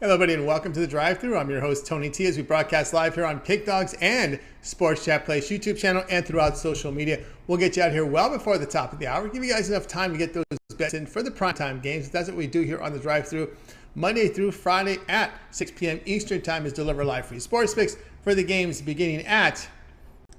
Hello, everybody, and welcome to the Drive-Thru. I'm your host, Tony T, as we broadcast live here on Pick Dogs and Sports Chat Place YouTube channel and throughout social media. We'll get you out here well before the top of the hour. Give you guys enough time to get those bets in for the primetime games. That's what we do here on the Drive-Thru. Monday through Friday at 6 p.m. Eastern Time is deliver live free sports picks for the games beginning at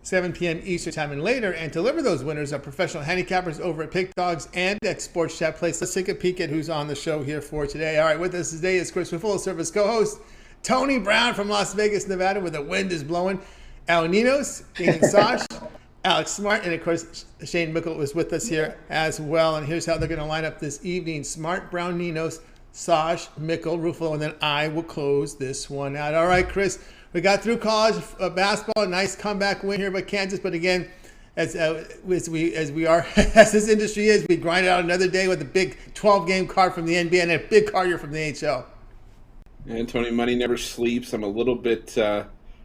7 p.m. Eastern Time and later, and deliver those winners are professional handicappers over at Pick Dogs and at Sports Chat Place. Let's take a peek at who's on the show here for today. All right, with us today is Chris Ruffolo, service co-host, Tony Brown from Las Vegas, Nevada, where the wind is blowing, Ninos, Damian Sosh, Alex Smart, and of course, Shane Mickle was with us here as well. And here's how they're going to line up this evening. Smart, Brown, Ninos, Sosh, Mickle, Ruffolo, and then I will close this one out. All right, Chris. We got through college basketball, a nice comeback win here by Kansas. But again, as we are, as this industry is, we grind out another day with a big 12-game card from the NBA and a big card here from the NHL. And Tony, money never sleeps. I'm a little bit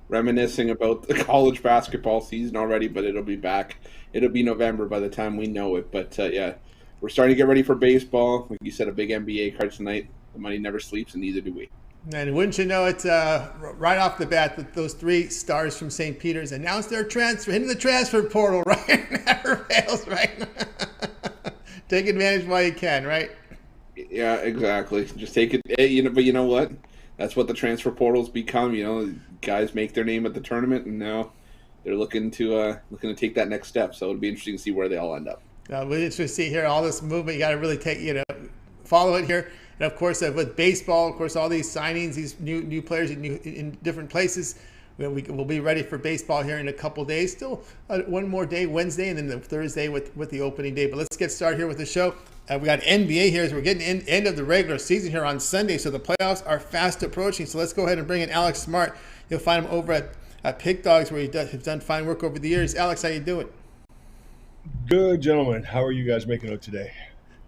reminiscing about the college basketball season already, but it'll be back. It'll be November by the time we know it. But yeah, we're starting to get ready for baseball. Like you said, a big NBA card tonight. The money never sleeps, and neither do we. And wouldn't you know it, right off the bat, that those three stars from St. Peter's announced their transfer into the transfer portal, right? Never fails, right? Take advantage while you can, right? Yeah, exactly. Just take it. But you know what? That's what the transfer portal's become. Guys make their name at the tournament, and now they're looking to take that next step. So it'll be interesting to see where they all end up. We just see here all this movement. You got to really follow it here. And of course, with baseball, of course, all these signings, these new players in different places, we'll be ready for baseball here in a couple days. Still one more day, Wednesday, and then the Thursday with the opening day. But let's get started here with the show. We got NBA here as we're getting end of the regular season here on Sunday, so the playoffs are fast approaching. So let's go ahead and bring in Alex Smart. You'll find him over at Pick Dogs, where he's done fine work over the years. Alex, how you doing? Good, gentlemen. How are you guys making out today?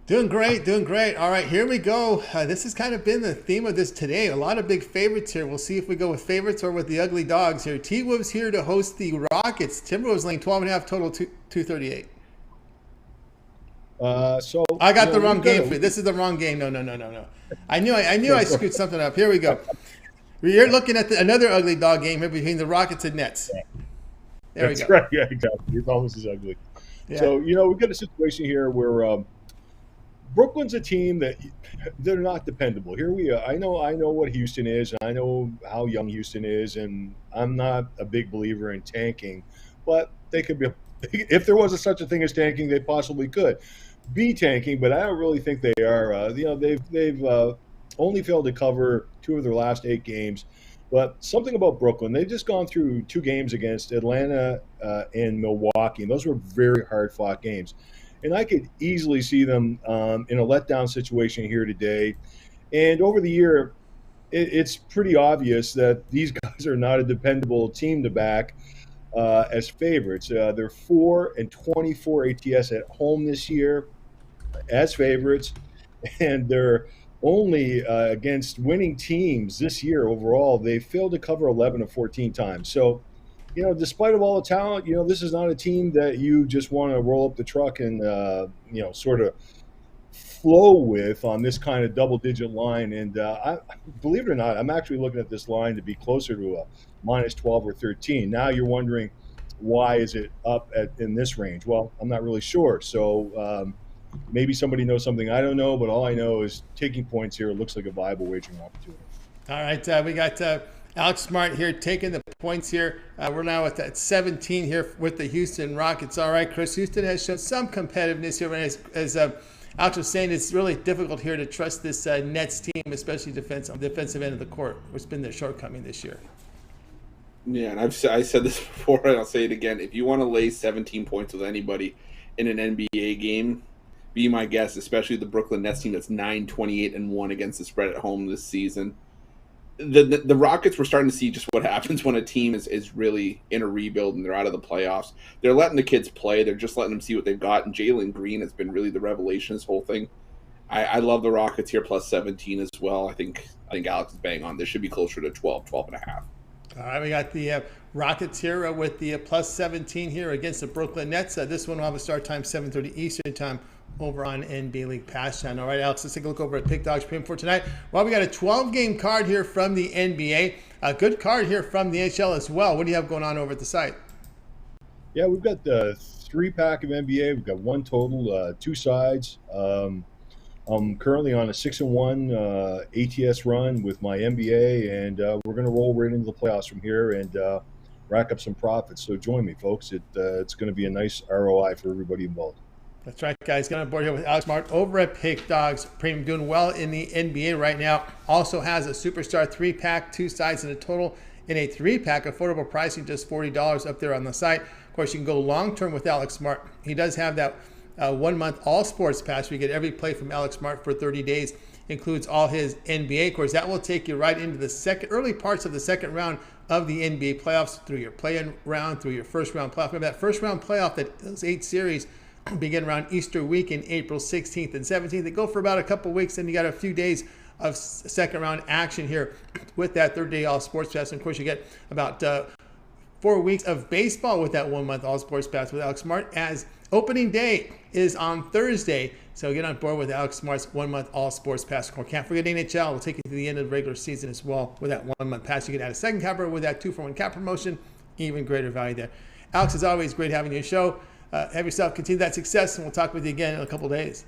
Doing great. All right, here we go. This has kind of been the theme of this today. A lot of big favorites here. We'll see if we go with favorites or with the ugly dogs here. T-Wolves here to host the Rockets. Timberwolves laying 12.5 total, 238. So I got the wrong game for you. This is the wrong game. No. I knew I screwed something up. Here we go. You're looking at another ugly dog game here between the Rockets and Nets. There we go. That's right. Yeah, exactly. It's almost as ugly. Yeah. So, we've got a situation here where Brooklyn's a team that they're not dependable. Here we are. I know what Houston is, and I know how young Houston is, and I'm not a big believer in tanking, but they could be. If there was such a thing as tanking, they possibly could be tanking, but I don't really think they are. They've only failed to cover 2 of their last 8 games. But something about Brooklyn, they've just gone through 2 games against Atlanta and Milwaukee, and those were very hard-fought games. And I could easily see them in a letdown situation here today. And over the year, it's pretty obvious that these guys are not a dependable team to back as favorites. They're 4-24 ATS at home this year as favorites, and they're only against winning teams this year overall. They failed to cover 11 of 14 times. So, despite of all the talent, this is not a team that you just want to roll up the truck and, sort of flow with on this kind of double-digit line. And I believe it or not, I'm actually looking at this line to be closer to a minus 12 or 13. Now you're wondering, why is it up in this range? Well, I'm not really sure. So maybe somebody knows something I don't know, but all I know is taking points here looks like a viable wagering opportunity. All right, we got Alex Smart here taking the points here. We're now at 17 here with the Houston Rockets. All right, Chris, Houston has shown some competitiveness here. As Alex was saying, it's really difficult here to trust this Nets team, especially defensive end of the court, which has been their shortcoming this year. Yeah, and I said this before, and I'll say it again. If you want to lay 17 points with anybody in an NBA game, be my guest, especially the Brooklyn Nets team that's 9-28-1 against the spread at home this season. The Rockets, were starting to see just what happens when a team is really in a rebuild and they're out of the playoffs. They're letting the kids play. They're just letting them see what they've got. And Jalen Green has been really the revelation this whole thing. I love the Rockets here plus 17 as well. I think Alex is bang on. This should be closer to 12 and a half. All right, we got the Rockets here with the plus 17 here against the Brooklyn Nets. This one will have a start time 7:30 Eastern time over on NBA League Pass channel. All right, Alex, let's take a look over at Pick Dogs Premium for tonight. Well, we got a 12-game card here from the NBA. A good card here from the NHL as well. What do you have going on over at the site? Yeah, we've got the 3-pack of NBA. We've got one total, 2 sides. I'm currently on a 6-1 ATS run with my NBA, and we're going to roll right into the playoffs from here and rack up some profits. So join me, folks. It's going to be a nice ROI for everybody involved. That's right, guys. Got on board here with Alex Mart over at Pick Dogs Premium, doing well in the NBA right now. Also has a Superstar 3-pack, 2 sides in a total in a 3-pack. Affordable pricing, just $40 up there on the site. Of course, you can go long-term with Alex Mart. He does have that 1-month all sports pass. We get every play from Alex Mart for 30 days. Includes all his NBA. Of course, that will take you right into the early parts of the second round of the NBA playoffs, through your play-in round, through your first round playoff. Remember that first round playoff, those 8 series begin around Easter weekend, April 16th and 17th. They go for about a couple weeks, and you got a few days of second round action here with that third day all sports pass. And of course, you get about 4 weeks of baseball with that 1-month all sports pass with Alex Smart, as opening day is on Thursday. So get on board with Alex Smart's 1-month all sports pass. Can't forget NHL. We'll take you to the end of the regular season as well with that 1-month pass. You can add a second capper with that 2-for-1 cap promotion. Even greater value there. Alex, as always, great having you on the show. Have yourself continue that success, and we'll talk with you again in a couple of days.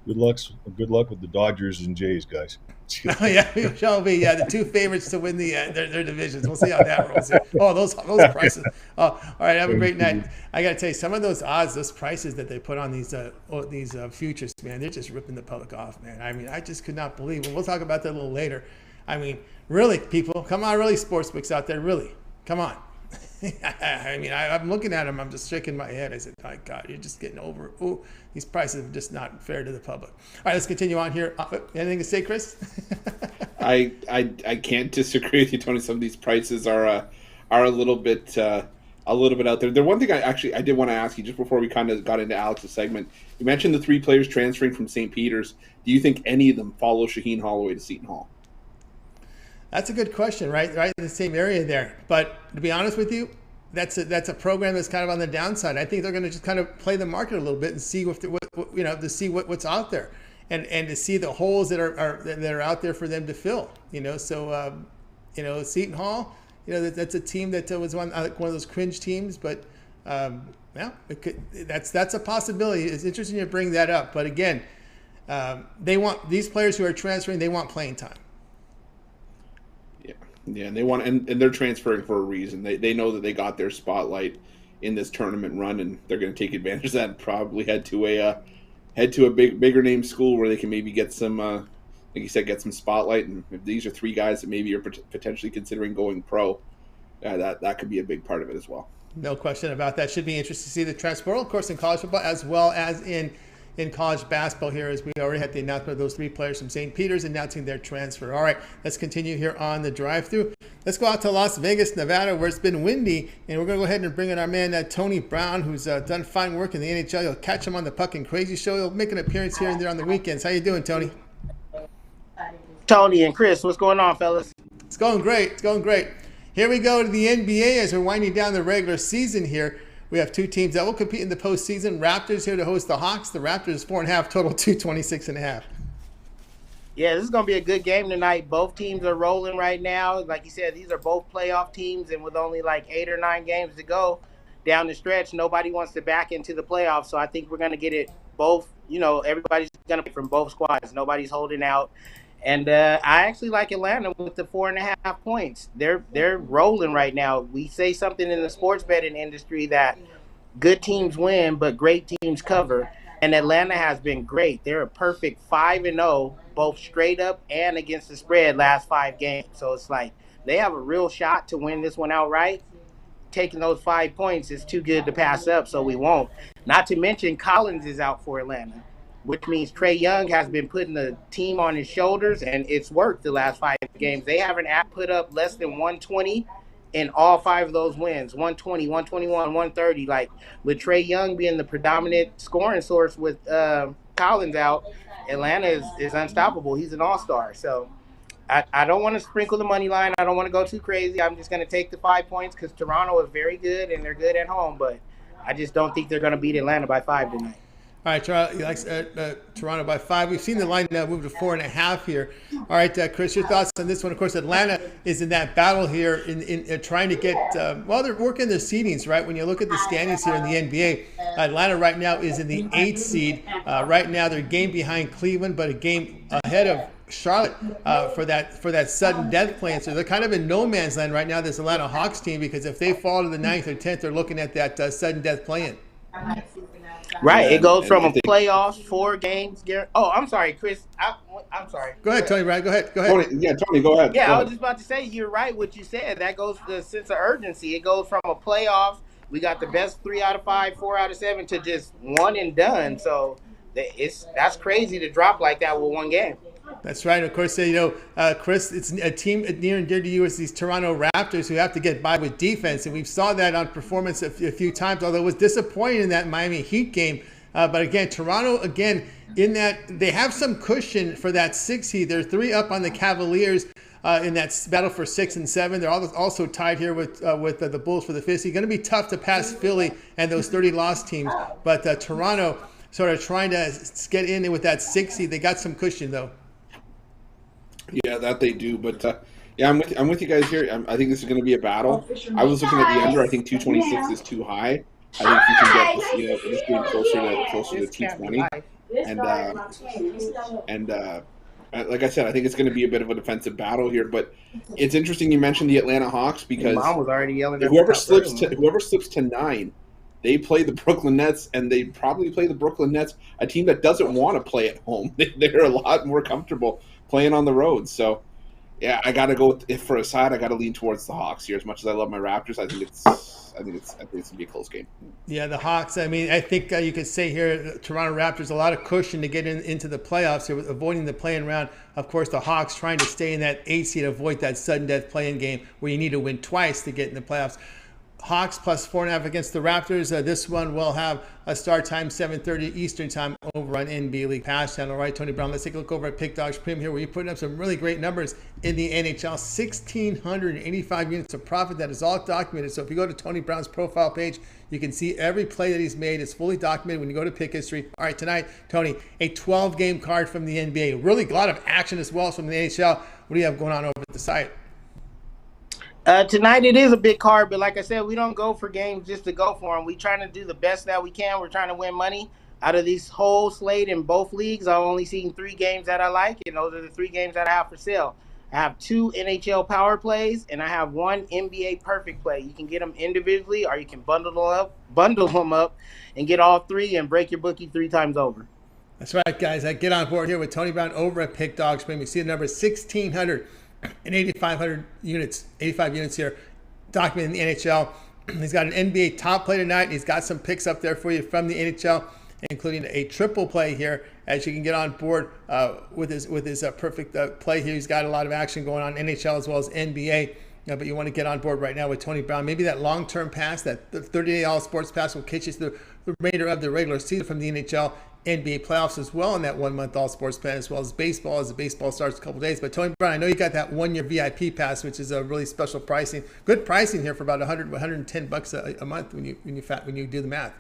Good luck with the Dodgers and Jays, guys. Yeah, we shall be. Yeah, the 2 favorites to win their divisions. We'll see how that rolls here. Oh, those prices. Oh, all right, have a great night. I got to tell you, some of those odds, those prices that they put on these futures, man, they're just ripping the public off, man. I mean, I just could not believe it. We'll talk about that a little later. I mean, really, people, come on, really, sportsbooks out there, really, come on. I mean, I'm looking at them. I'm just shaking my head. I said, my God, you're just getting over. Ooh, these prices are just not fair to the public. All right, let's continue on here. Anything to say, Chris? I can't disagree with you, Tony. Some of these prices are a little bit out there. The one thing I did want to ask you just before we kind of got into Alex's segment. You mentioned the 3 players transferring from St. Peter's. Do you think any of them follow Shaheen Holloway to Seton Hall? That's a good question, right in the same area there. But to be honest with you, that's a program that's kind of on the downside. I think they're going to just kind of play the market a little bit and see to see what's out there, and to see the holes that are out there for them to fill. So Seton Hall, that's a team that was one of those cringe teams, but that's a possibility. It's interesting you bring that up, but again, they want these players who are transferring. They want playing time. Yeah, and they want, and they're transferring for a reason. They know that they got their spotlight in this tournament run, and they're going to take advantage of that. And probably head to a bigger name school where they can maybe get some, like you said, get some spotlight. And if these are 3 guys that maybe are potentially considering going pro, that could be a big part of it as well. No question about that. Should be interesting to see the transfer, of course, in college football as well as in college basketball here, as we already had the announcement of those 3 players from St. Peter's announcing their transfer. All right, let's continue here on the drive-through. Let's go out to Las Vegas, Nevada, where it's been windy, and we're going to go ahead and bring in our man, Tony Brown, who's done fine work in the NHL. You'll catch him on the Puck and Crazy Show. He'll make an appearance here and there on the weekends. How you doing, Tony? Tony and Chris, what's going on, fellas? It's going great. It's going great. Here we go to the NBA as we're winding down the regular season here. We have 2 teams that will compete in the postseason. Raptors here to host the Hawks. The Raptors 4.5, total 226.5. Yeah, this is going to be a good game tonight. Both teams are rolling right now. Like you said, these are both playoff teams, and with only like 8 or 9 games to go down the stretch, nobody wants to back into the playoffs. So I think we're going to get it both. Everybody's going to be from both squads. Nobody's holding out. And I actually like Atlanta with the 4.5 points. They're rolling right now. We say something in the sports betting industry that good teams win, but great teams cover. And Atlanta has been great. They're a perfect 5-0, both straight up and against the spread last 5 games. So it's like they have a real shot to win this one outright. Taking those 5 points is too good to pass up, so we won't. Not to mention Collins is out for Atlanta, which means Trae Young has been putting the team on his shoulders, and it's worked the last 5 games. They haven't put up less than 120 in all 5 of those wins, 120, 121, 130. Like, with Trae Young being the predominant scoring source with Collins out, Atlanta is unstoppable. He's an all-star. So I don't want to sprinkle the money line. I don't want to go too crazy. I'm just going to take the 5 points because Toronto is very good and they're good at home. But I just don't think they're going to beat Atlanta by 5 tonight. All right, Toronto, he likes Toronto by 5. We've seen the line now move to 4.5 here. All right, Chris, your thoughts on this one? Of course, Atlanta is in that battle here in trying to get, they're working their seedings, right? When you look at the standings here in the NBA, Atlanta right now is in the 8th seed. Right now, they're a game behind Cleveland, but a game ahead of Charlotte for that sudden death plan. So they're kind of in no man's land right now, this Atlanta Hawks team, because if they fall to the 9th or 10th, they're looking at that sudden death plan. Right, it goes from a playoffs, 4 games. Oh, I'm sorry, Chris. I'm sorry. Go ahead, Tony. Right, go ahead. Tony, go ahead. Yeah, go I was ahead. just about to say you're right. What you said, that goes to the sense of urgency. It goes from a playoffs. We got the best 3 out of 5, 4 out of 7 to just one and done. So that's crazy to drop like that with one game. That's right. Of course, Chris, it's a team near and dear to you is these Toronto Raptors who have to get by with defense. And we saw that on performance a few times, although it was disappointing in that Miami Heat game. But again, Toronto, in that they have some cushion for that 6 seed. They're 3 up on the Cavaliers in that battle for 6 and 7. They're also tied here with the Bulls for the 5th seed. Going to be tough to pass Philly and those 30-loss teams. But Toronto sort of trying to get in with that 6 seed. They got some cushion, though. Yeah, that they do, but I'm with you guys here. I think this is going to be a battle. I was looking at the under. I think 226 is too high. I think you can get this game closer to 220. And like I said, I think it's going to be a bit of a defensive battle here. But it's interesting you mentioned the Atlanta Hawks because Mom was already yelling at whoever slips to 9. They play the Brooklyn Nets, and they probably play the Brooklyn Nets, a team that doesn't want to play at home. They're a lot more comfortable playing on the road. So, yeah, I got to go for a side. I got to lean towards the Hawks here. As much as I love my Raptors, I think it's going to be a close game. Yeah, the Hawks. I mean, I think you could say here, Toronto Raptors, a lot of cushion to get into the playoffs here, avoiding the play-in round. Of course, the Hawks trying to stay in that 8 seed, avoid that sudden death play-in game where you need to win twice to get in the playoffs. Hawks plus 4.5 against the Raptors. This one will have a start time 7:30 Eastern time over on NBA League Pass channel. All right, Tony Brown, let's take a look over at Pick Dogs Premium here where you're putting up some really great numbers in the NHL. 1,685 units of profit. That is all documented. So if you go to Tony Brown's profile page, you can see every play that he's made. It's fully documented when you go to Pick History. All right, tonight, Tony, a 12-game card from the NBA. Really a lot of action as well from the NHL. What do you have going on over at the site? Tonight it is a big card, but like I said, we don't go for games just to go for them. We're trying to do the best that we can. We're trying to win money. Out of this whole slate in both leagues, I've only seen 3 games that I like, and those are the 3 games that I have for sale. I have 2 NHL power plays, and I have 1 NBA perfect play. You can get them individually, or you can bundle them up, and get all 3 and break your bookie 3 times over. That's right, guys. I get on board here with Tony Brown over at Pick Dogs Premium. You see the number 1,600. And 85 units here, documented in the NHL. He's got an NBA top play tonight. He's got some picks up there for you from the NHL, including a triple play here, as you can get on board with his perfect play here. He's got a lot of action going on NHL as well as NBA. But you want to get on board right now with Tony Brown. Maybe that long-term pass, that 30-day all-sports pass will catch you through the remainder of the regular season from the NHL, NBA playoffs as well in that 1-month all-sports plan, as well as baseball, as the baseball starts in a couple days. But Tony Brown, I know you got that 1-year VIP pass, which is a really special pricing. Good pricing here for about $110 a month when you do the math.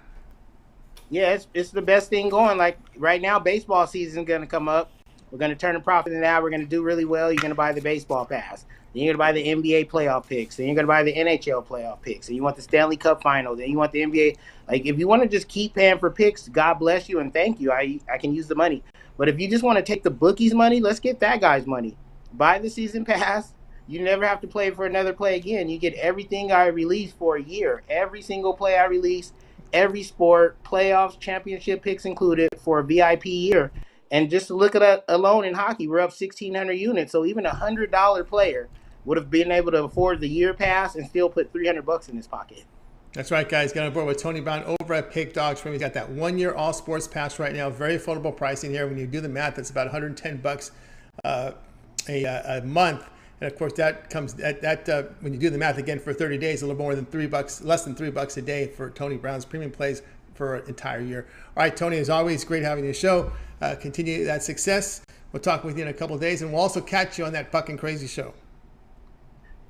Yeah, it's the best thing going. Like right now, baseball season is going to come up. We're going to turn a profit in that. We're going to do really well. You're going to buy the baseball pass. Then you're going to buy the NBA playoff picks. Then you're going to buy the NHL playoff picks. And you want the Stanley Cup final. Then you want the NBA. Like, if you want to just keep paying for picks, God bless you and thank you. I can use the money. But if you just want to take the bookies' money, let's get that guy's money. Buy the season pass. You never have to play for another play again. You get everything I release for a year. Every single play I release, every sport, playoffs, championship picks included for a VIP year. And just to look at that alone in hockey, we're up 1,600 units. So even a $100 player would have been able to afford the year pass and still put $300 in his pocket. That's right, guys. Get on board with Tony Brown over at Pick Dogs. He's got that 1-year all sports pass right now. Very affordable pricing here. When you do the math, it's about $110 a month. And of course, that comes when you do the math again for 30 days, a little more than $3, less than $3 a day for Tony Brown's premium plays for an entire year. All right, Tony, as always, great having you on the show. Continue that success We'll talk with you in a couple of days, and we'll also catch you on that fucking crazy show.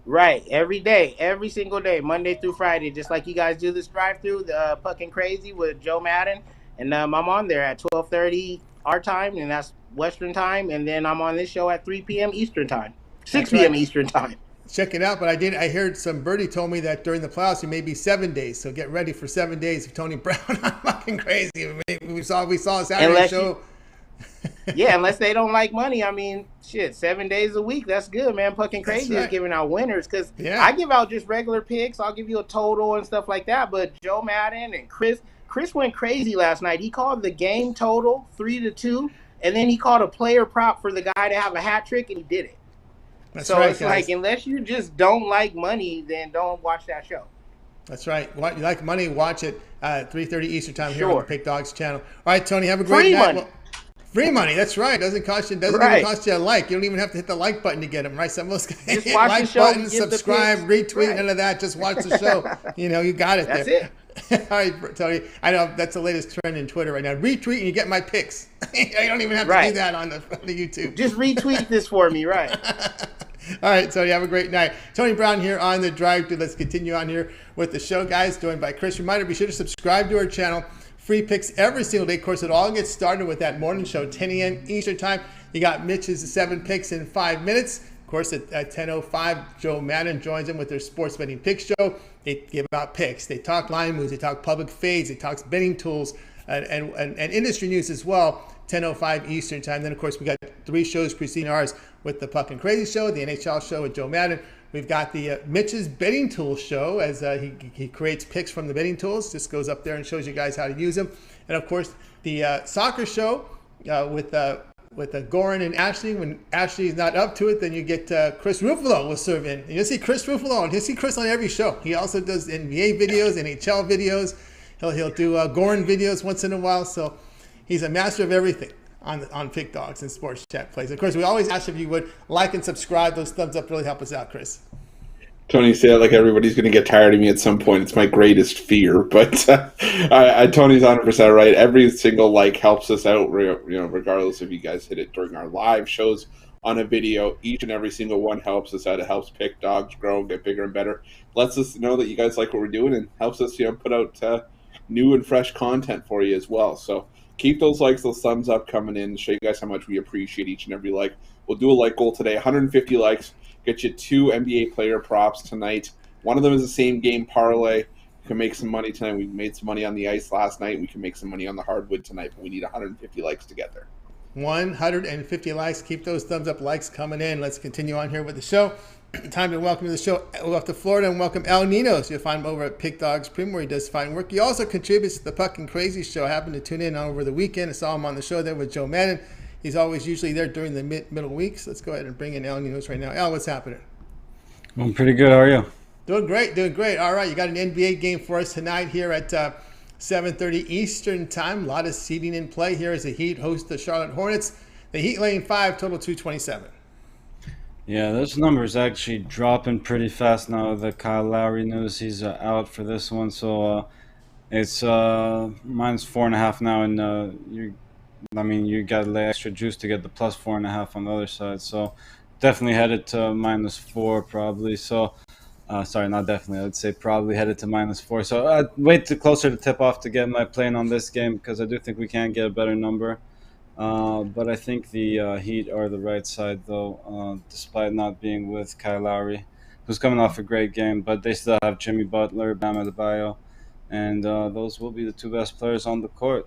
Right, every day, every single day, Monday through Friday, just like you guys do this drive-through, the Fucking Crazy with Joe Madden, and I'm on there at 12:30 our time, and that's Western time, and then I'm on this show at 3 p.m. Eastern time, 6 p.m. Eastern time. Check it out, but I heard some birdie told me that during the playoffs it may be 7 days, so get ready for 7 days of Tony Brown. I'm fucking crazy. We saw a Saturday show. Yeah, unless they don't like money. I mean, shit, 7 days a week, that's good, man. Fucking Crazy is giving out winners, because I give out just regular picks. I'll give you a total and stuff like that, but Joe Madden and Chris went crazy last night. He called the game total 3-2, and then he called a player prop for the guy to have a hat trick, and he did it. It's guys. Like, unless you just don't like money, then don't watch that show. That's right. You like money, watch it at 3:30 Eastern time here on the Pick Dogs channel. All right, Tony, have a great night. Money. Free money, that's right. Doesn't cost you. Doesn't even cost you a like. You don't even have to hit the like button to get them, right? Some of those guys hit like button, subscribe, retweet, none of that. Just watch the show. You got it. That's there. It. All right, Tony. I know that's the latest trend in Twitter right now. Retweet and you get my picks. You don't even have to do that on the YouTube. Just retweet this for me, right? All right, Tony, have a great night. Tony Brown here on the drive-thru. Let's continue on here with the show, guys. Joined by Chris. Reminder: be sure to subscribe to our channel. Free picks every single day. Of course, it all gets started with that morning show, 10 a.m. Eastern time. You got Mitch's 7 picks in 5 minutes. Of course, at 10:05, Joe Madden joins them with their sports betting pick show. They give out picks. They talk line moves. They talk public fades. They talk betting tools and industry news as well. 10:05 Eastern time. Then, of course, we got 3 shows preceding ours with the Fucking Crazy show, the NHL show with Joe Madden. We've got the Mitch's Betting Tools show, as he creates picks from the betting tools. Just goes up there and shows you guys how to use them. And, of course, the soccer show with Goran and Ashley. When Ashley's not up to it, then you get Chris Ruffolo will serve in. And you'll see Chris Ruffolo, and you'll see Chris on every show. He also does NBA videos, NHL videos. He'll do Goran videos once in a while. So he's a master of everything on Pick Dogs and Sports Chat Plays. Of course, we always ask if you would like and subscribe. Those thumbs up really help us out, Chris. Tony said like everybody's going to get tired of me at some point. It's my greatest fear, but Tony's 100% right. Every single like helps us out, regardless if you guys hit it during our live shows on a video. Each and every single one helps us out. It helps Pick Dogs grow, get bigger and better. Lets us know that you guys like what we're doing, and helps us put out new and fresh content for you as well. So keep those likes, those thumbs up coming in. Show you guys how much we appreciate each and every like. We'll do a like goal today, 150 likes. Get you 2 NBA player props tonight. One of them is the same game parlay. You can make some money tonight. We made some money on the ice last night. We can make some money on the hardwood tonight, but we need 150 likes to get there. 150 likes. Keep those thumbs up likes coming in. Let's continue on here with the show. Time to welcome to the show. We'll off to Florida and welcome Ninos. You'll find him over at Pick Dogs Premium, where he does fine work. He also contributes to the Fucking Crazy show. I happened to tune in over the weekend. I saw him on the show there with Joe Madden. He's always usually there during the middle weeks. Let's go ahead and bring in Ninos right now. What's happening? I'm pretty good. How are you? Doing great. All right, you got an NBA game for us tonight here at 7:30 Eastern time. A lot of seeding in play here as the Heat host the Charlotte Hornets. The Heat laying 5, total 227. Yeah, this number is actually dropping pretty fast now. The Kyle Lowry news, he's out for this one, so it's minus 4.5 now, and you got to lay extra juice to get the plus 4.5 on the other side. So definitely headed to -4 probably. So sorry, not definitely. I would say probably headed to -4. So I'd wait to closer to tip off to get my plane on this game, because I do think we can get a better number. But I think the Heat are the right side, though, despite not being with Kyle Lowry, who's coming off a great game. But they still have Jimmy Butler, Bam Adebayo, and those will be the 2 best players on the court.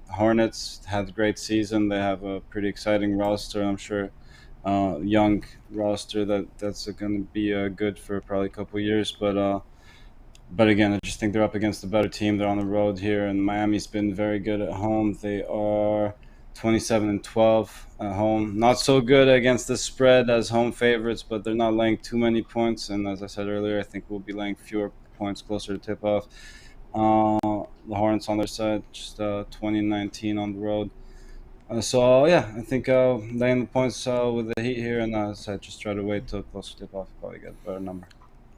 Hornets had a great season. They have a pretty exciting roster, I'm sure. Young roster that's going to be good for probably a couple of years. But again, I just think they're up against a better team. They're on the road here, and Miami's been very good at home. They are 27-12 at home. Not so good against the spread as home favorites, but they're not laying too many points. And as I said earlier, I think we'll be laying fewer points closer to tip-off. The Hornets on their side, just 20-19 on the road. So, yeah, I think laying the points with the Heat here, and as I said, just try to wait till closer to tip-off, probably get a better number.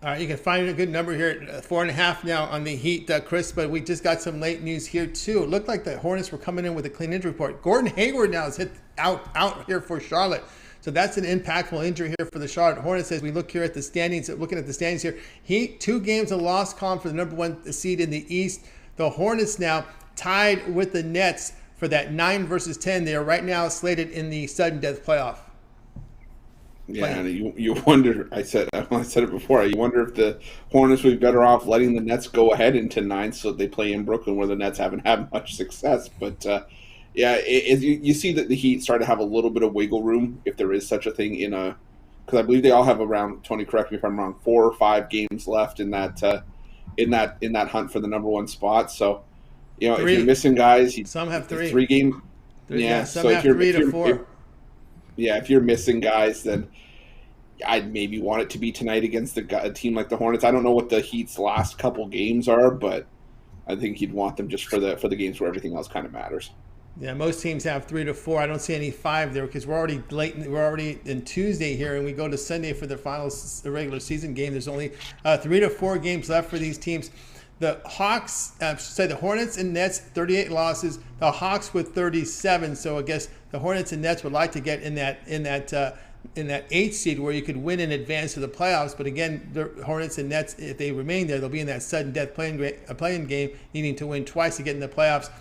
All right, you can find a good number here at 4.5 now on the Heat, Chris. But we just got some late news here too. It looked like the Hornets were coming in with a clean injury report. Gordon Hayward now is hit out here for Charlotte. So that's an impactful injury here for the Charlotte Hornets. As we look here at the standings, looking at the standings here, Heat 2 games of loss column for the number 1 seed in the East. The Hornets now tied with the Nets for that 9 versus 10. They are right now slated in the sudden death playoff. Yeah, and you wonder. I said it before. You wonder if the Hornets would be better off letting the Nets go ahead into 9, so they play in Brooklyn, where the Nets haven't had much success. But you see that the Heat start to have a little bit of wiggle room, if there is such a thing, because I believe they all have around, Tony, correct me if I'm wrong, 4 or 5 games left in that hunt for the number 1 spot. So, 3. If you're missing guys, some have 3. 3 games. Yeah, some have 3 to 4. If you're missing guys, then I'd maybe want it to be tonight against a team like the Hornets. I don't know what the Heat's last couple games are, but I think you'd want them just for the games where everything else kind of matters. Yeah, most teams have 3 to 4. I don't see any 5 there because we're already late. We're already in Tuesday here, and we go to Sunday for the regular season game. There's only 3 to 4 games left for these teams. The Hawks, the Hornets and Nets, 38 losses. The Hawks with 37. So I guess the Hornets and Nets would like to get in that 8th seed where you could win in advance to the playoffs. But again, the Hornets and Nets, if they remain there, they'll be in that sudden death playing game, needing to win twice to get in the playoffs.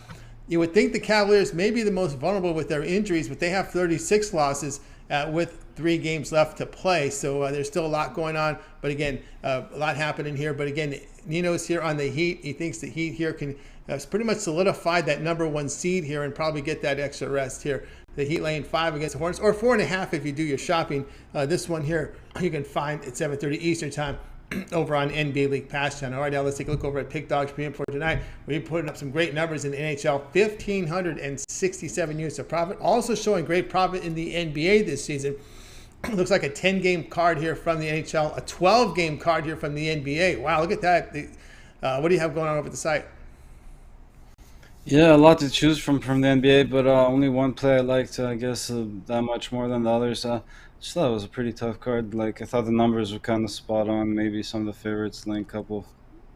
You would think the Cavaliers may be the most vulnerable with their injuries, but they have 36 losses with 3 games left to play. So there's still a lot going on. But again, a lot happening here. But again, Ninos here on the Heat. He thinks the Heat here can pretty much solidify that number 1 seed here and probably get that extra rest here. The Heat laying 5 against the Hornets, or 4.5 if you do your shopping. This one here you can find at 7:30 Eastern time over on NBA League Pass channel. All right, now let's take a look over at Pick Dogs Premium for tonight. We're putting up some great numbers in the NHL. 1,567 units of profit. Also showing great profit in the NBA this season. Looks like a 10-game card here from the NHL, a 12-game card here from the NBA. Wow, look at that. What do you have going on over the site? Yeah, a lot to choose from the NBA, but only one play I liked, I guess, that much more than the others. Just thought it was a pretty tough card. Like, I thought the numbers were kind of spot on. Maybe some of the favorites laying a couple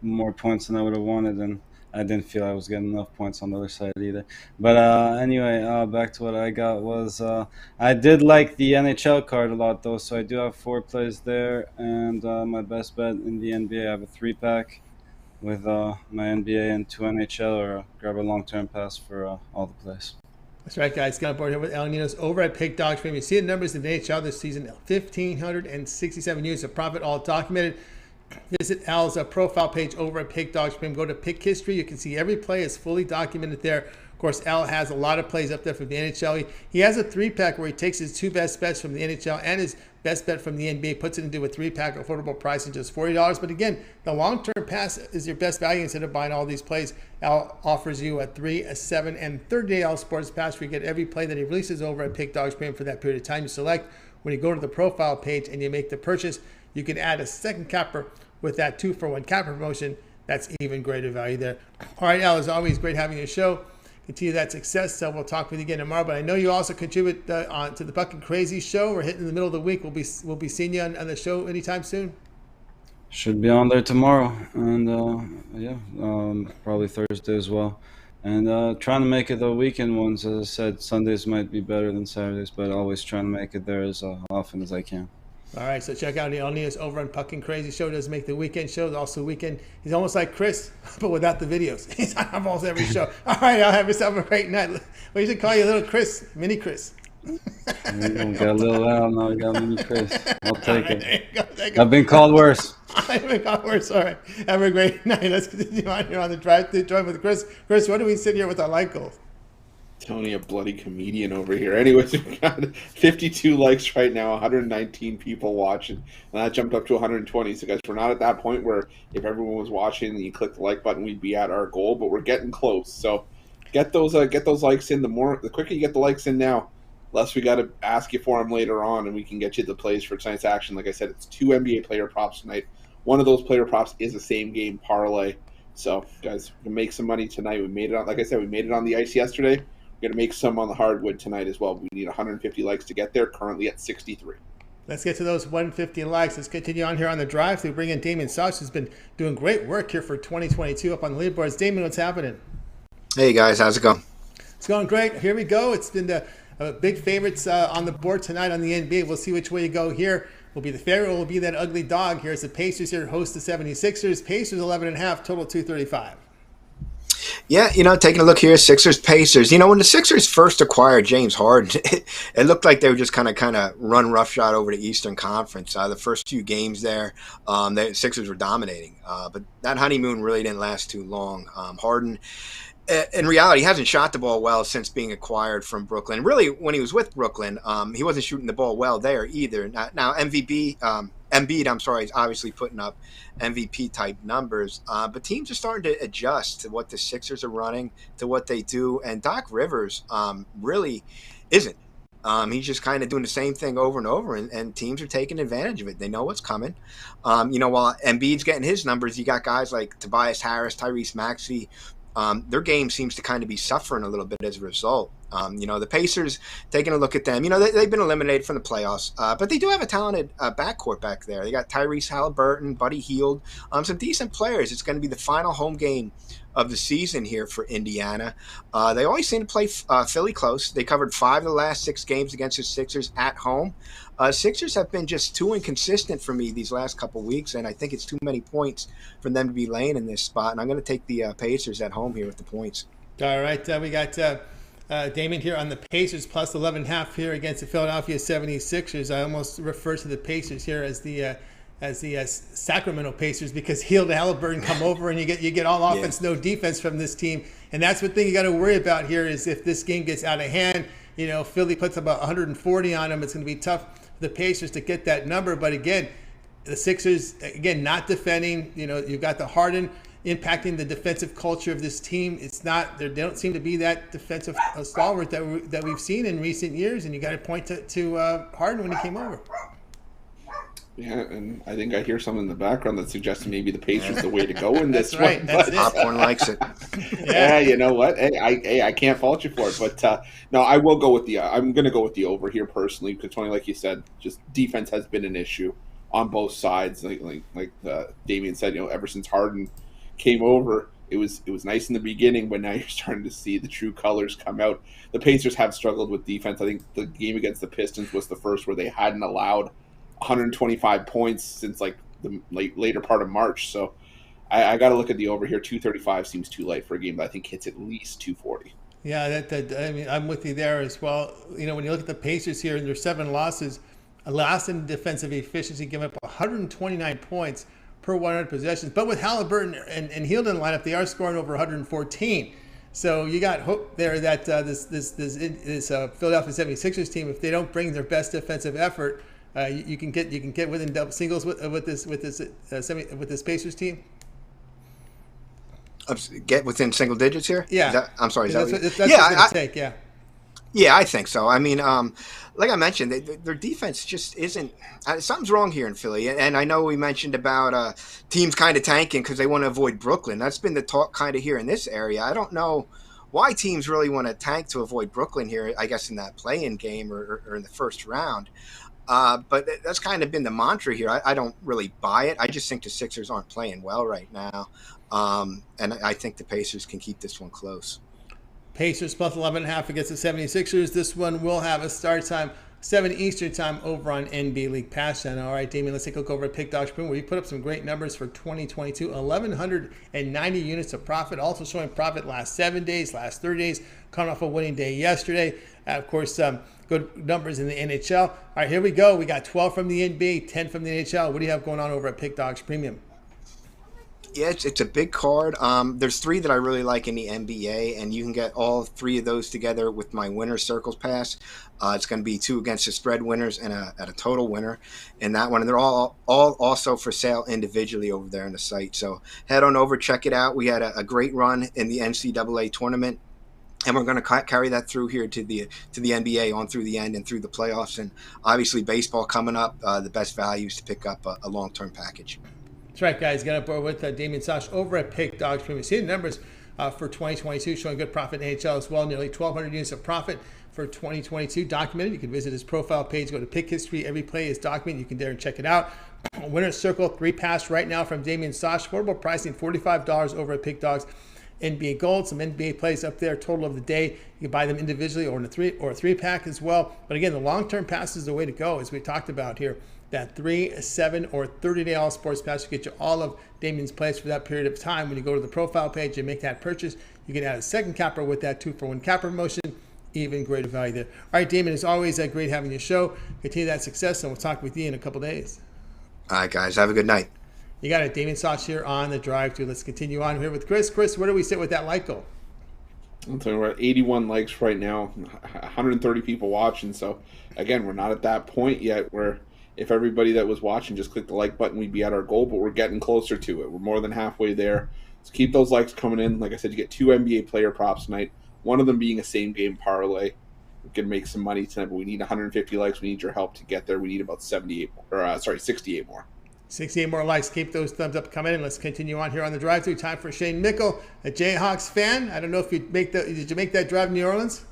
more points than I would have wanted, and I didn't feel I was getting enough points on the other side either. But anyway, back to what I got was I did like the NHL card a lot, though, so I do have 4 plays there, and my best bet in the NBA, I have a 3-pack with my NBA and 2 NHL, or grab a long-term pass for all the plays. That's right, guys. Got on board here with El Ninos over at Pick Dogs Premium. You see the numbers in the NHL this season: 1,567 units of profit, all documented. Visit Al's profile page over at Pick Dogs Premium. Go to Pick History. You can see every play is fully documented there. Of course, Al has a lot of plays up there from the NHL. He has a 3-pack where he takes his 2 best bets from the NHL and his best bet from the NBA, puts it into a 3-pack, affordable price in just $40. But again, the long-term pass is your best value instead of buying all these plays. Al offers you a 3, a 7, and 30-day Al Sports Pass where you get every play that he releases over at Pick Dogs Premium for that period of time. You select when you go to the profile page and you make the purchase, you can add a second capper with that 2-for-1 capper promotion. That's even greater value there. All right, Al, as always, great having your show. Continue that success. So we'll talk with you again tomorrow. But I know you also contribute to the Bucking Crazy show. We're hitting in the middle of the week. We'll be seeing you on the show anytime soon. Should be on there tomorrow, and probably Thursday as well. And trying to make it the weekend ones. As I said, Sundays might be better than Saturdays, but always trying to make it there as often as I can. All right, so check out El Ninos over on Bucking Crazy Show. Does make the weekend shows. Also weekend. He's almost like Chris, but without the videos. He's on almost every show. All right, I'll have yourself a great night. We should call you Little Chris, Mini Chris. We got a little Al, now we got Mini Chris. I'll take it. Go. I've been called worse. I've been called worse. All right, have a great night. Let's continue on here on the drive-thru joint with Chris. Chris, what do we sit here with our like goals? Tony, a bloody comedian over here. Anyways, we've got 52 likes right now, 119 people watching, and that jumped up to 120. So, guys, we're not at that point where if everyone was watching and you click the like button, we'd be at our goal, but we're getting close. So, get those likes in. The quicker you get the likes in now, less we got to ask you for them later on, and we can get you the plays for tonight's action. Like I said, it's 2 NBA player props tonight. One of those player props is a same game parlay. So, guys, we can make some money tonight. We made it on. Like I said, we made it on the ice yesterday. We're going to make some on the hardwood tonight as well. We need 150 likes to get there, currently at 63. Let's get to those 150 likes. Let's continue on here on the drive through. Bring in Damian Sosh, who's been doing great work here for 2022 up on the leaderboards. Damian, what's happening? Hey guys, how's it going? It's going great. Here we go. It's been the big favorites on the board tonight on the NBA. We'll see which way you go here. Will be the favorite, will be that ugly dog. Here's the Pacers here, host the 76ers. Pacers 11.5, total 235. Yeah, taking a look here, Sixers-Pacers. When the Sixers first acquired James Harden, it looked like they were just kind of run roughshod over the Eastern Conference. The first few games there, the Sixers were dominating. But that honeymoon really didn't last too long. Harden, in reality, hasn't shot the ball well since being acquired from Brooklyn. Really, when he was with Brooklyn, he wasn't shooting the ball well there either. Now Embiid, is obviously putting up MVP-type numbers. But teams are starting to adjust to what the Sixers are running, to what they do. And Doc Rivers really isn't. He's just kind of doing the same thing over and over, and teams are taking advantage of it. They know what's coming. While Embiid's getting his numbers, you got guys like Tobias Harris, Tyrese Maxey. Their game seems to kind of be suffering a little bit as a result. The Pacers, taking a look at them, they've been eliminated from the playoffs, but they do have a talented backcourt back there. They got Tyrese Halliburton, Buddy Hield, some decent players. It's going to be the final home game of the season here for Indiana. They always seem to play Philly close. They covered 5 of the last 6 games against the Sixers at home. Sixers have been just too inconsistent for me these last couple weeks, and I think it's too many points for them to be laying in this spot. And I'm going to take the Pacers at home here with the points. All right, we got Damian here on the Pacers plus 11.5 here against the Philadelphia 76ers. I almost refer to the Pacers here as the Sacramento Pacers, because Hield and Halliburton come over and you get all offense, no defense from this team. And that's the thing you got to worry about here is if this game gets out of hand. Philly puts about 140 on them. It's going to be tough for the Pacers to get that number. But again, the Sixers, again, not defending. You've got the Harden impacting the defensive culture of this team. It's not, they don't seem to be that defensive stalwart that we've seen in recent years. And you got to point to Harden when he came over. Yeah, and I think I hear something in the background that suggests maybe the Pacers the way to go in this That's right. one. That's Popcorn likes it. Yeah, you know what? Hey, I can't fault you for it. But no, I will go with I'm going to go with the over here personally, because Tony, like you said, just defense has been an issue on both sides. Like Damian said, ever since Harden came over, it was nice in the beginning, but now you're starting to see the true colors come out. The Pacers have struggled with defense. I think the game against the Pistons was the first where they hadn't allowed 125 points since the later part of March. So I got to look at the over here. 235 seems too late for a game that I think hits at least 240. Yeah, I'm with you there as well. When you look at the Pacers here and their 7 losses, last in defensive efficiency, giving up 129 points per 100 possessions. But with Halliburton and Hield in the lineup, they are scoring over 114. So you got hope there that this Philadelphia 76ers team, if they don't bring their best defensive effort, you can get within double singles with this Pacers team. Get within single digits here? Yeah. I'm sorry. That's what it's going to take. Yeah. Yeah, I think so. I mean, like I mentioned, their defense just isn't. Something's wrong here in Philly, and I know we mentioned about teams kind of tanking because they want to avoid Brooklyn. That's been the talk kind of here in this area. I don't know why teams really want to tank to avoid Brooklyn here. I guess in that play-in game or in the first round. But that's kind of been the mantra here. I don't really buy it. I just think the Sixers aren't playing well right now. And I think the Pacers can keep this one close. Pacers plus 11.5 against the 76ers. This one will have a start time, 7 Eastern time over on NBA League Pass channel. All right, Damian, let's take a look over at Pick Dog Spring, where you put up some great numbers for 2022. 1,190 units of profit, also showing profit last 7 days, last 30 days, coming off a winning day yesterday. Of course, good numbers in the NHL. All right, here we go. We got 12 from the NBA, 10 from the NHL. What do you have going on over at Pick Dogs Premium? Yeah, it's a big card. There's 3 that I really like in the NBA, and you can get all 3 of those together with my winner circles pass. It's going to be 2 against the spread winners and a total winner in that one. And they're all also for sale individually over there on the site. So head on over, check it out. We had a great run in the NCAA tournament, and we're going to carry that through here to the NBA on through the end and through the playoffs. And obviously baseball coming up, the best values to pick up a long-term package. That's right, guys. Got up board with Damian Sosh over at Pick Dogs Premium. See the numbers for 2022 showing good profit in NHL as well. Nearly 1,200 units of profit for for 2022, documented. You can visit his profile page, go to Pick History. Every play is documented. You can dare and check it out. Winner's Circle, 3 pass right now from Damian Sosh. Affordable pricing, $45 over at Pick Dogs. NBA Gold, some NBA plays up there, total of the day. You can buy them individually or in a three pack as well. But again, the long-term pass is the way to go, as we talked about here. That 3, 7, or 30-day all sports pass will get you all of Damian's plays for that period of time. When you go to the profile page and make that purchase, you can add a second capper with that 2-for-1 capper promotion. Even greater value there. All right, Damian, it's always great having your show. Continue that success, and we'll talk with you in a couple days. All right, guys. Have a good night. You got it. Damian Sosh here on the drive through. Let's continue on here with Chris. Chris, where do we sit with that like goal? I'm telling you, we're at 81 likes right now, 130 people watching. So, again, we're not at that point yet where if everybody that was watching just clicked the like button, we'd be at our goal, but we're getting closer to it. We're more than halfway there. So keep those likes coming in. Like I said, you get 2 NBA player props tonight, one of them being a same-game parlay. We can make some money tonight, but we need 150 likes. We need your help to get there. We need about 68 more. 68 more likes. Keep those thumbs up coming in. Let's continue on here on the drive-through. Time for Shane Mickle, a Jayhawks fan. I don't know if did you make that drive to New Orleans?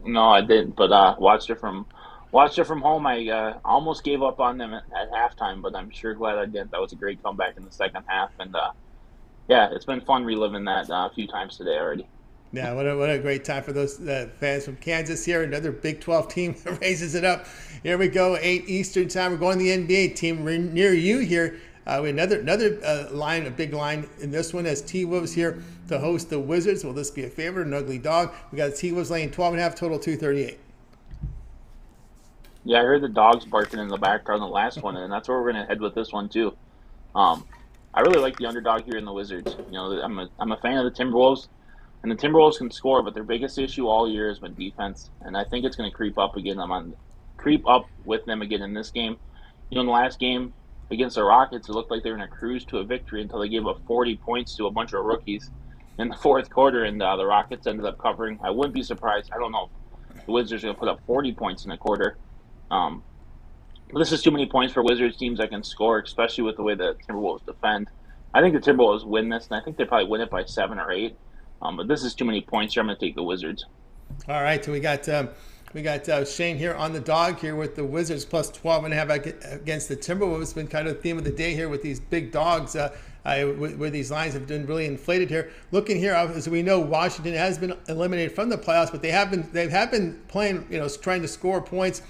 No, I didn't, but watched it from home. I almost gave up on them at halftime, but I'm sure glad I didn't. That was a great comeback in the second half, and yeah, it's been fun reliving that a few times today already. Yeah, what a great time for those fans from Kansas here. Another Big 12 team raises it up. Here we go, 8 Eastern time. We're going to the NBA team near you here. We have another line, a big line in this one as T-Wolves here to host the Wizards. Will this be a favorite, an ugly dog? We got T-Wolves laying 12.5, total 238. Yeah, I heard the dogs barking in the background the last one, and that's where we're going to head with this one too. I really like the underdog here in the Wizards. You know, I'm a fan of the Timberwolves, and the Timberwolves can score, but their biggest issue all year has been defense, and I think it's going to creep up with them again in this game. You know, in the last game against the Rockets, it looked like they were going to cruise to a victory until they gave up 40 points to a bunch of rookies in the fourth quarter, and the Rockets ended up covering. I wouldn't be surprised. I don't know if the Wizards are going to put up 40 points in a quarter. But this is too many points for Wizards teams that can score, especially with the way the Timberwolves defend. I think the Timberwolves win this, and I think they probably win it by 7 or 8. But this is too many points here. I'm going to take the Wizards. All right, so we got Shane here on the dog here with the Wizards plus 12.5 against the Timberwolves. It's been kind of the theme of the day here with these big dogs where these lines have been really inflated here. Looking here, as we know, Washington has been eliminated from the playoffs, but they have been playing, trying to score points.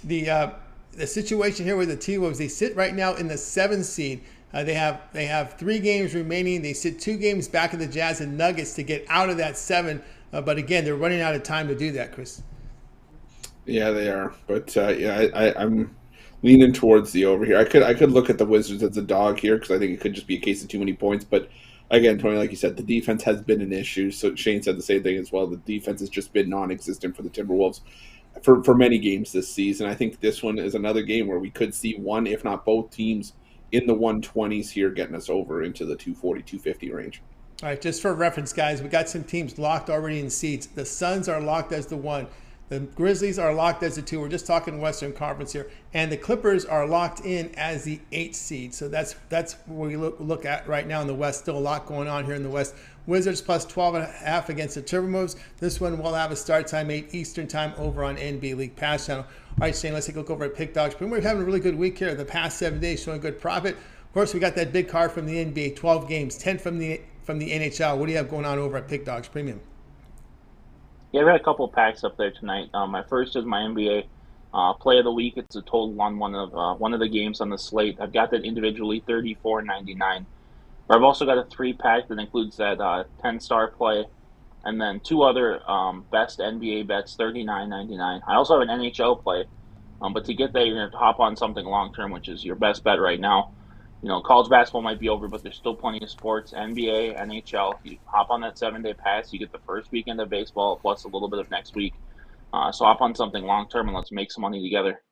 The situation here with the T-Wolves, they sit right now in the 7th seed. They have 3 games remaining. They sit 2 games back of the Jazz and Nuggets to get out of that 7. But again, they're running out of time to do that, Chris. Yeah, they are. But I'm leaning towards the over here. I could look at the Wizards as a dog here because I think it could just be a case of too many points. But again, Tony, like you said, the defense has been an issue. So Shane said the same thing as well. The defense has just been non-existent for the Timberwolves for many games this season. I think this one is another game where we could see one, if not both teams, in the 120s here, getting us over into the 240, 250 range. All right, just for reference, guys, we got some teams locked already in seeds. The Suns are locked as the 1. The Grizzlies are locked as the 2. We're just talking Western Conference here. And the Clippers are locked in as the 8th seed. So that's what we look at right now in the West. Still a lot going on here in the West. Wizards plus 12.5 against the Timberwolves. This one will have a start time 8 Eastern time over on NBA League Pass channel. All right, Shane, let's take a look over at Pick Dogs. We're having a really good week here. The past 7 days showing good profit. Of course, we got that big card from the NBA, 12 games, 10 from the NHL. What do you have going on over at Pick Dogs Premium? Yeah, we had a couple of packs up there tonight. My first is my NBA play of the week. It's a total on one of the games on the slate. I've got that individually, $34.99. I've also got a 3-pack that includes that 10-star play, and then 2 other best NBA bets, $39.99. I also have an NHL play, but to get that, you're going to hop on something long-term, which is your best bet right now. You know, college basketball might be over, but there's still plenty of sports, NBA, NHL. You hop on that 7-day pass, you get the first weekend of baseball, plus a little bit of next week. So hop on something long-term, and let's make some money together.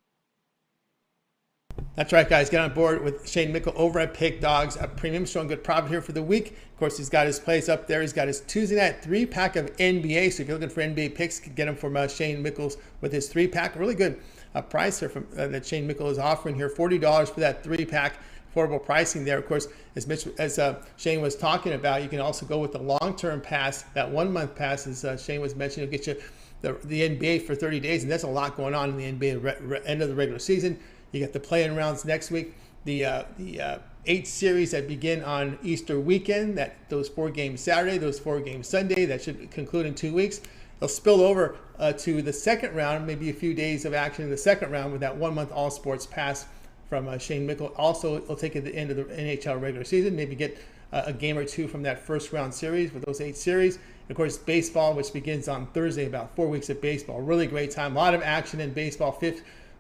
That's right, guys. Get on board with Shane Mickle over at Pick Dogs Premium, showing good profit here for the week. Of course, he's got his plays up there. He's got his Tuesday night 3-pack of NBA. So if you're looking for NBA picks, get them from Shane Mickle's with his 3-pack. Really good price here that Shane Mickle is offering here. $40 for that 3-pack. Affordable pricing there. Of course, as Shane was talking about, you can also go with the long-term pass, that 1-month pass, as Shane was mentioning. It'll get you the NBA for 30 days, and that's a lot going on in the NBA end of the regular season. You get the play-in rounds next week. The 8 series that begin on Easter weekend, those 4 games Saturday, those 4 games Sunday, that should conclude in 2 weeks. They'll spill over to the second round, maybe a few days of action in the second round with that 1-month all sports pass from Shane Mickle. Also, it'll take at the end of the NHL regular season, maybe get a game or 2 from that first round series with those 8 series. And of course, baseball, which begins on Thursday, about 4 weeks of baseball. Really great time. A lot of action in baseball.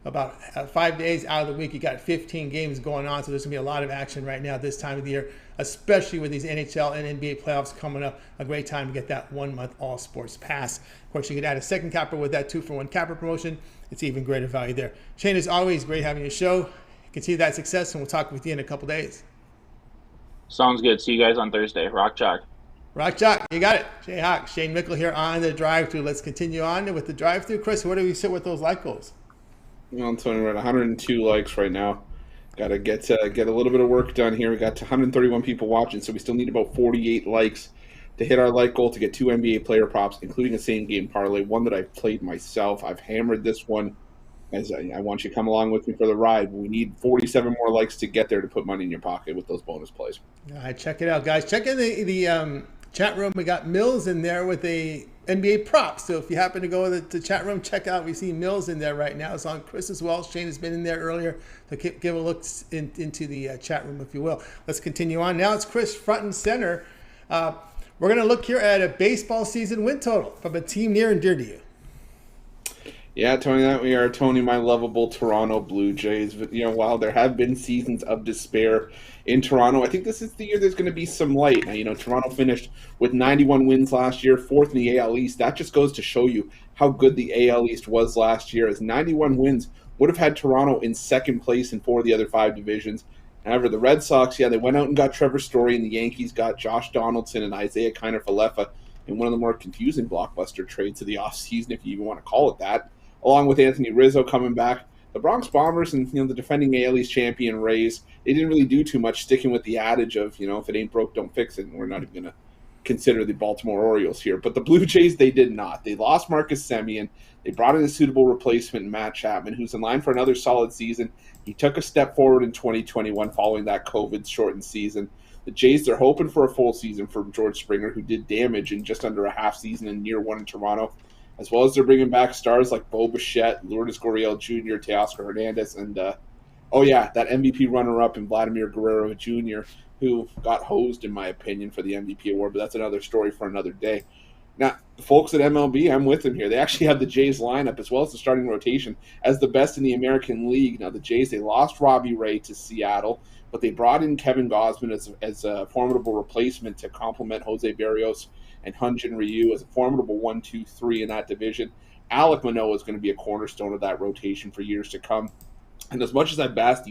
About 5 days out of the week, you got 15 games going on. So there's going to be a lot of action right now this time of the year, especially with these NHL and NBA playoffs coming up. A great time to get that 1-month all sports pass. Of course, you can add a second capper with that 2-for-1 capper promotion. It's even greater value there. Shane, as always, great having your show. Continue that success, and we'll talk with you in a couple days. Sounds good. See you guys on Thursday. Rock Chalk. Rock Chalk, you got it. Jayhawk, Shane Mickle here on the drive-thru. Let's continue on with the drive-thru. Chris, where do we sit with those like goals? Well, Tony, we're at 102 likes right now. Got to get a little bit of work done here. We got to 131 people watching, so we still need about 48 likes to hit our like goal to get 2 NBA player props, including a same-game parlay, one that I've played myself. I've hammered this one. As I want you to come along with me for the ride. We need 47 more likes to get there to put money in your pocket with those bonus plays. All right, check it out, guys. Check in the chat room. We got Mills in there with a NBA prop. So if you happen to go to the chat room, check out. We see Mills in there right now. It's on Chris as well. Shane has been in there earlier. So give a look into the chat room, if you will. Let's continue on. Now it's Chris front and center. We're going to look here at a baseball season win total from a team near and dear to you. Yeah, Tony, that we are. Tony, my lovable Toronto Blue Jays. But, while there have been seasons of despair in Toronto, I think this is the year there's going to be some light. Now, Toronto finished with 91 wins last year, 4th in the AL East. That just goes to show you how good the AL East was last year, as 91 wins would have had Toronto in 2nd place in 4 of the other 5 divisions. However, the Red Sox, they went out and got Trevor Story, and the Yankees got Josh Donaldson and Isaiah Kiner-Falefa in one of the more confusing blockbuster trades of the offseason, if you even want to call it that. Along with Anthony Rizzo coming back, the Bronx Bombers and the defending AL East champion Rays, they didn't really do too much, sticking with the adage of if it ain't broke, don't fix it. And we're not even going to consider the Baltimore Orioles here. But the Blue Jays, they did not. They lost Marcus Semien. They brought in a suitable replacement in Matt Chapman, who's in line for another solid season. He took a step forward in 2021 following that COVID-shortened season. The Jays, they're hoping for a full season from George Springer, who did damage in just under a half season in year 1 in Toronto, as well as they're bringing back stars like Bo Bichette, Lourdes Gurriel Jr., Teoscar Hernandez, and, that MVP runner-up in Vladimir Guerrero Jr., who got hosed, in my opinion, for the MVP award, but that's another story for another day. Now, the folks at MLB, I'm with them here. They actually have the Jays lineup, as well as the starting rotation, as the best in the American League. Now, the Jays, they lost Robbie Ray to Seattle, but they brought in Kevin Gausman as a formidable replacement to complement Jose Barrios and Hyun-Jin Ryu as a formidable 1-2-3 in that division. Alek Manoah is going to be a cornerstone of that rotation for years to come. And as much as I bashed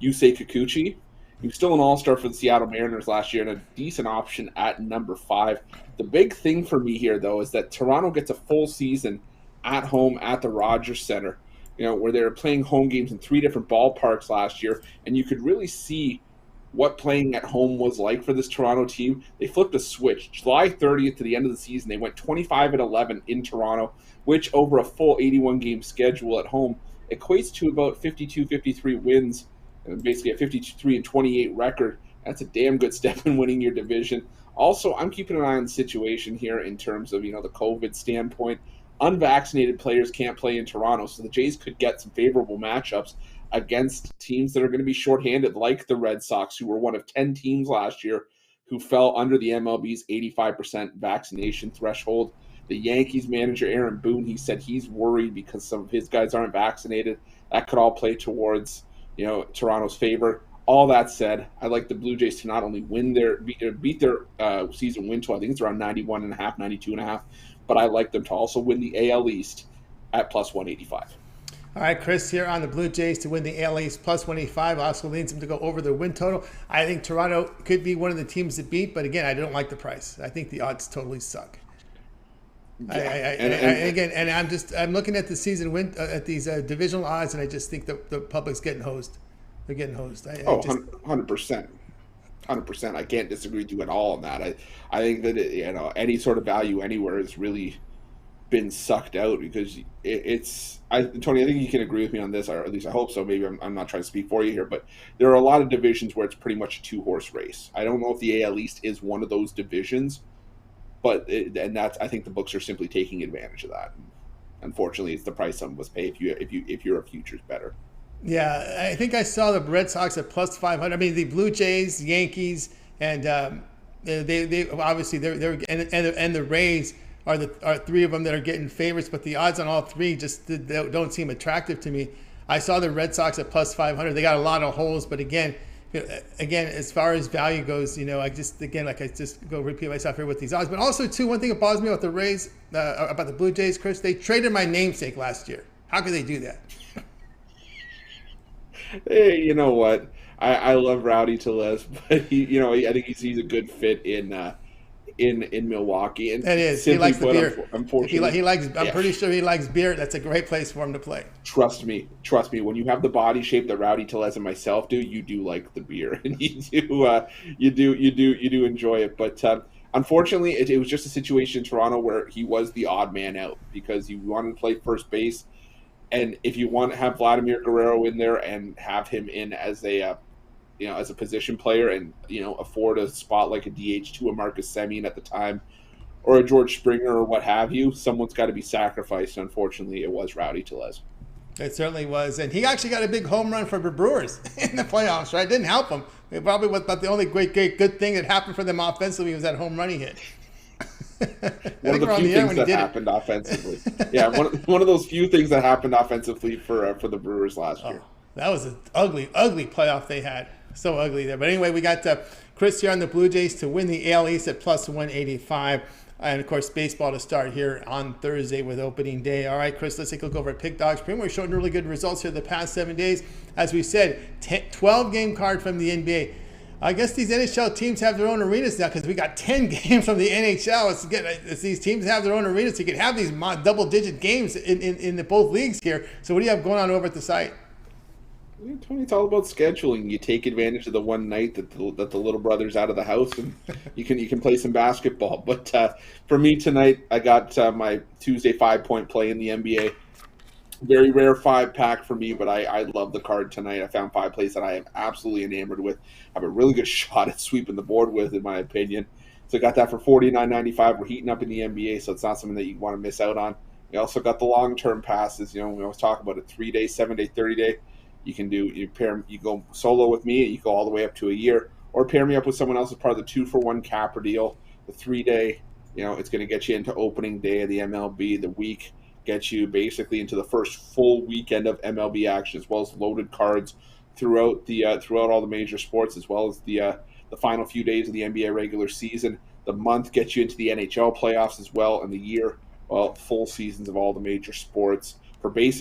Yusei Kikuchi, he was still an all-star for the Seattle Mariners last year and a decent option at number 5. The big thing for me here, though, is that Toronto gets a full season at home at the Rogers Center, where they were playing home games in 3 different ballparks last year, and you could really see what playing at home was like for this Toronto team. They flipped a switch. July 30th to the end of the season, they went 25-11 in Toronto, which over a full 81-game schedule at home equates to about 52-53 wins, and basically a 53-28 record. That's a damn good step in winning your division. Also, I'm keeping an eye on the situation here in terms of, the COVID standpoint. Unvaccinated players can't play in Toronto, so the Jays could get some favorable matchups against teams that are going to be shorthanded, like the Red Sox, who were one of 10 teams last year who fell under the MLB's 85% vaccination threshold. The Yankees manager, Aaron Boone, he said he's worried because some of his guys aren't vaccinated. That could all play towards, Toronto's favor. All that said, I like the Blue Jays to not only beat their season win total, I think it's around 91.5, 92.5, but I like them to also win the AL East at plus 185. All right, Chris here on the Blue Jays to win the AL East plus 185. Also leads them to go over their win total. I think Toronto could be one of the teams to beat, but again, I don't like the price. I think the odds totally suck. Yeah. I'm looking at the season win at these divisional odds, and I just think the public's getting hosed. They're getting hosed. 100%. 100%. I can't disagree with you at all on that. I think that any sort of value anywhere is really been sucked out because Tony, I think you can agree with me on this, or at least I hope so. Maybe I'm not trying to speak for you here, but there are a lot of divisions where it's pretty much a 2-horse race. I don't know if the AL East is one of those divisions, but I think the books are simply taking advantage of that. Unfortunately, it's the price some of us pay if you're a futures bettor. Yeah, I think I saw the Red Sox at plus 500. I mean, the Blue Jays, Yankees, and they obviously they're and the Rays are three of them that are getting favorites, but the odds on all three just don't seem attractive to me. I saw the Red Sox at plus 500. They got a lot of holes, but again, as far as value goes, I just go repeat myself here with these odds. But also, too, one thing that bothers me about the Rays, about the Blue Jays, Chris, they traded my namesake last year. How could they do that? Hey, you know what? I love Rowdy Tellez, but I think he's a good fit in Milwaukee. And it is. He likes the beer. Unfortunately, he likes. I'm pretty sure he likes beer. That's a great place for him to play. Trust me. When you have the body shape that Rowdy Tellez and myself do, you do like the beer, and you do enjoy it. But unfortunately, it was just a situation in Toronto where he was the odd man out because you wanted to play first base, and if you want to have Vladimir Guerrero in there and have him in as a as a position player and, afford a spot like a DH to a Marcus Semien at the time or a George Springer or what have you, someone's got to be sacrificed. Unfortunately, it was Rowdy Tellez. It certainly was. And he actually got a big home run for the Brewers in the playoffs, right? It didn't help him. It probably was about the only good thing that happened for them offensively was that home run he hit. One of the few things that happened offensively. Yeah, one of those few things that happened offensively for the Brewers last year. That was an ugly, ugly playoff they had. So ugly there. But anyway, we got Chris here on the Blue Jays to win the AL East at plus 185. And, of course, baseball to start here on Thursday with opening day. All right, Chris, let's take a look over at Pick Dogs. Pretty much showing really good results here the past 7 days. As we said, 12-game card from the NBA. I guess these NHL teams have their own arenas now because we got 10 games from the NHL. It's these teams have their own arenas, so you can have these double-digit games in both leagues here. So what do you have going on over at the site? Tony, it's all about scheduling. You take advantage of the one night that the little brother's out of the house, and you can play some basketball. But for me tonight, I got my Tuesday 5-point play in the NBA. Very rare 5-pack for me, but I love the card tonight. I found 5 plays that I am absolutely enamored with. I have a really good shot at sweeping the board with, in my opinion. So I got that for $49.95. We're heating up in the NBA, so it's not something that you want to miss out on. We also got the long-term passes. We always talk about it: 3-day, 7-day, 30-day. You go solo with me, and you go all the way up to a year, or pair me up with someone else as part of the 2-for-1 capper deal. The 3-day, it's going to get you into opening day of the MLB. The week gets you basically into the first full weekend of MLB action, as well as loaded cards throughout all the major sports, as well as the final few days of the NBA regular season. The month gets you into the NHL playoffs as well, and the year, full seasons of all the major sports. For me, it's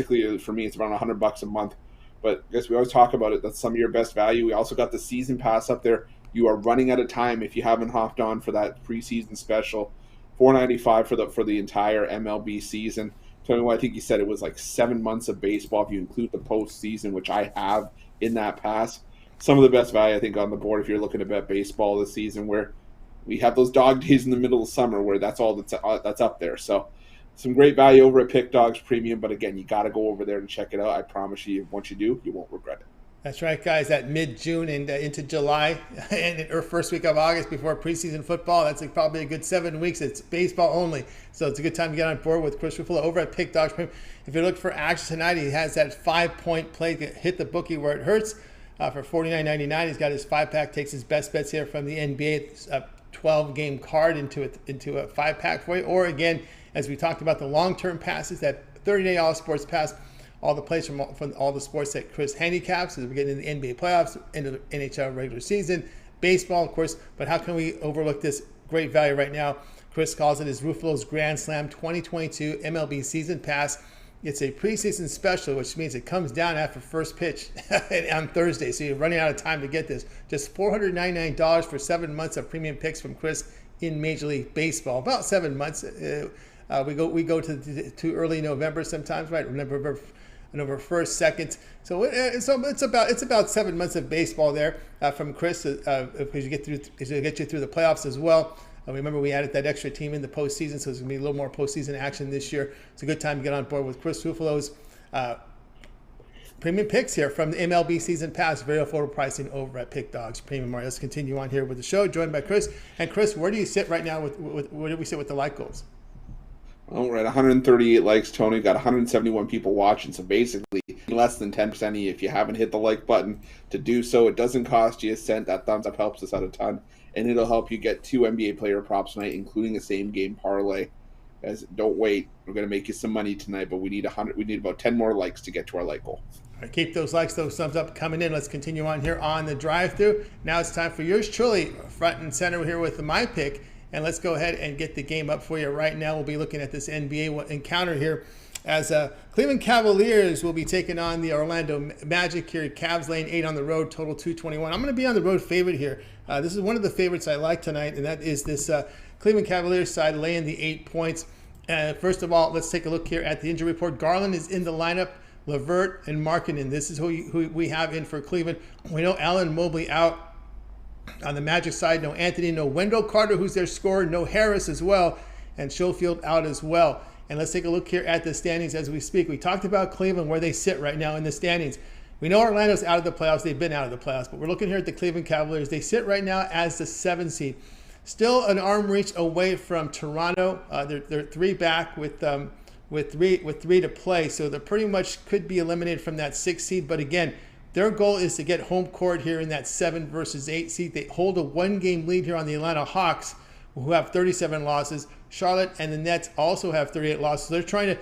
around $100 a month. But I guess we always talk about it. That's some of your best value. We also got the season pass up there. You are running out of time if you haven't hopped on for that preseason special. $4.95 for the entire MLB season. Tell me what I think you said it was like 7 months of baseball if you include the postseason, which I have in that pass. Some of the best value I think on the board if you're looking to bet baseball this season, where we have those dog days in the middle of summer where that's all that's up there. So some great value over at Pick Dogs Premium, but again, you got to go over there and check it out. I promise you, once you do, you won't regret it. That's right, guys. That mid-June and into July or first week of August before preseason football, that's probably a good 7 weeks. It's baseball only, so it's a good time to get on board with Chris Ruffolo over at Pick Dogs Premium. If you're looking for action tonight, he has that 5-point play to hit the bookie where it hurts for $49.99. He's got his 5-pack, takes his best bets here from the NBA. A 12-game card into a 5-pack for you, or again, as we talked about, the long-term passes, that 30-day all-sports pass, all the plays from all the sports that Chris handicaps as we get into the NBA playoffs, into the NHL regular season, baseball, of course. But how can we overlook this great value right now? Chris calls it his Ruffolo's Grand Slam 2022 MLB Season Pass. It's a preseason special, which means it comes down after first pitch on Thursday. So you're running out of time to get this. Just $499 for 7 months of premium picks from Chris in Major League Baseball. About 7 months. We go to early November sometimes, right? November 1st, 2nd. So it's about 7 months of baseball there from Chris, because you get you through the playoffs as well. Remember, we added that extra team in the postseason, so there's going to be a little more postseason action this year. It's a good time to get on board with Chris Ruffolo's premium picks here from the MLB season pass. Very affordable pricing over at Pick Dogs Premium. All right, let's continue on here with the show, joined by Chris. And Chris, where do you sit right now where do we sit with the like goals? Well, we're at 138 likes, Tony. Got 171 people watching, so basically less than 10% of you. If you haven't hit the like button to do so, it doesn't cost you a cent. That thumbs up helps us out a ton, and it'll help you get 2 NBA player props tonight, including a same-game parlay. Guys, don't wait. We're going to make you some money tonight, but we need about 10 more likes to get to our like goal. All right, keep those likes, those thumbs up coming in. Let's continue on here on the drive-through. Now it's time for yours truly, front and center here with my pick. And let's go ahead and get the game up for you right now. We'll be looking at this NBA encounter here as Cleveland Cavaliers will be taking on the Orlando Magic here. Cavs laying 8 on the road, total 221. I'm going to be on the road favorite here. This is one of the favorites I like tonight, and that is this Cleveland Cavaliers side laying the 8 points. First of all, let's take a look here at the injury report. Garland is in the lineup. LeVert and Markkanen. This is who we have in for Cleveland. We know Allen Mobley out. On the Magic side, no Anthony, no Wendell Carter, who's their scorer, no Harris as well, and Schofield out as well. And let's take a look here at the standings as we speak. We talked about Cleveland, where they sit right now in the standings. We know Orlando's out of the playoffs. They've been out of the playoffs, but we're looking here at the Cleveland Cavaliers. They sit right now as the 7th seed. Still an arm reach away from Toronto. They're 3 back with 3 to play, so they pretty much could be eliminated from that 6th seed. But again, their goal is to get home court here in that 7 versus 8 seed. They hold a 1-game lead here on the Atlanta Hawks, who have 37 losses. Charlotte and the Nets also have 38 losses. They're trying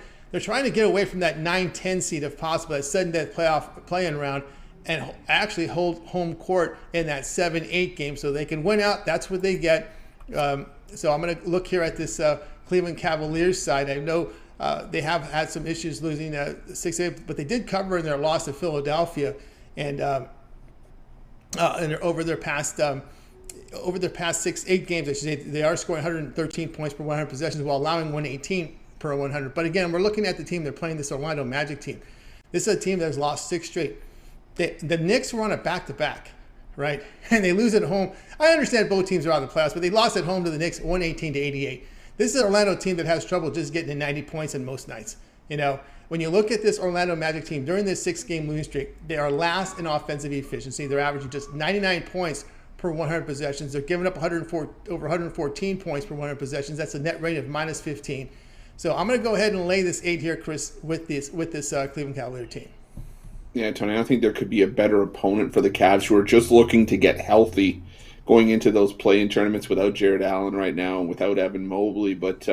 to get away from that 9-10 seed if possible, that sudden death playoff play-in round, and actually hold home court in that 7-8 game so they can win out. That's what they get. So I'm going to look here at this Cleveland Cavaliers side. I know they have had some issues losing 6-8, but they did cover in their loss to Philadelphia. And over their past 8 games, I should say, they are scoring 113 points per 100 possessions while allowing 118 per 100. But again, we're looking at the team. They're playing this Orlando Magic team. This is a team that has lost 6 straight. The Knicks were on a back-to-back, right? And they lose at home. I understand both teams are out of the playoffs, but they lost at home to the Knicks 118-88. This is an Orlando team that has trouble just getting to 90 points in most nights, you know. When you look at this Orlando Magic team, during this 6-game losing streak, they are last in offensive efficiency. They're averaging just 99 points per 100 possessions. They're giving up over 114 points per 100 possessions. That's a net rate of minus 15. So I'm going to go ahead and lay this 8 here, Chris, with this Cleveland Cavalier team. Yeah, Tony, I don't think there could be a better opponent for the Cavs, who are just looking to get healthy going into those play-in tournaments without Jared Allen right now and without Evan Mobley. But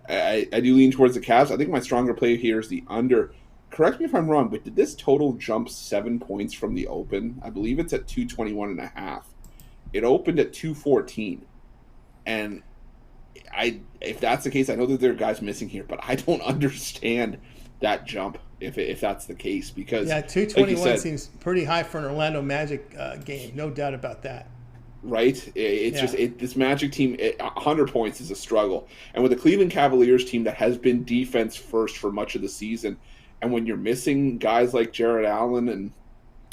I do lean towards the Cavs. I think my stronger play here is the under. Correct me if I'm wrong, but did this total jump 7 points from the open? I believe it's at 221.5. It opened at 214. And if that's the case, I know that there are guys missing here, but I don't understand that jump if that's the case. Because 221 like seems pretty high for an Orlando Magic game. No doubt about that. Right? This Magic team, 100 points is a struggle. And with the Cleveland Cavaliers team that has been defense first for much of the season, and when you're missing guys like Jared Allen